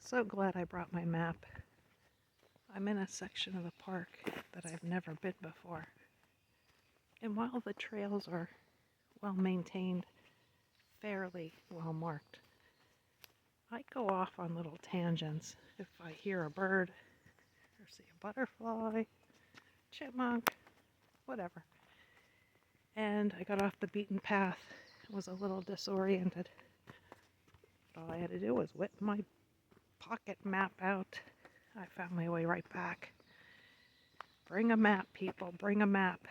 So glad I brought my map. I'm in a section of the park that I've never been before. And while the trails are well maintained, fairly well marked, I go off on little tangents if I hear a bird or see a butterfly, chipmunk, whatever. And I got off the beaten path, was a little disoriented. But all I had to do was whip my pocket map out. I found my way right back. Bring a map, people, bring a map.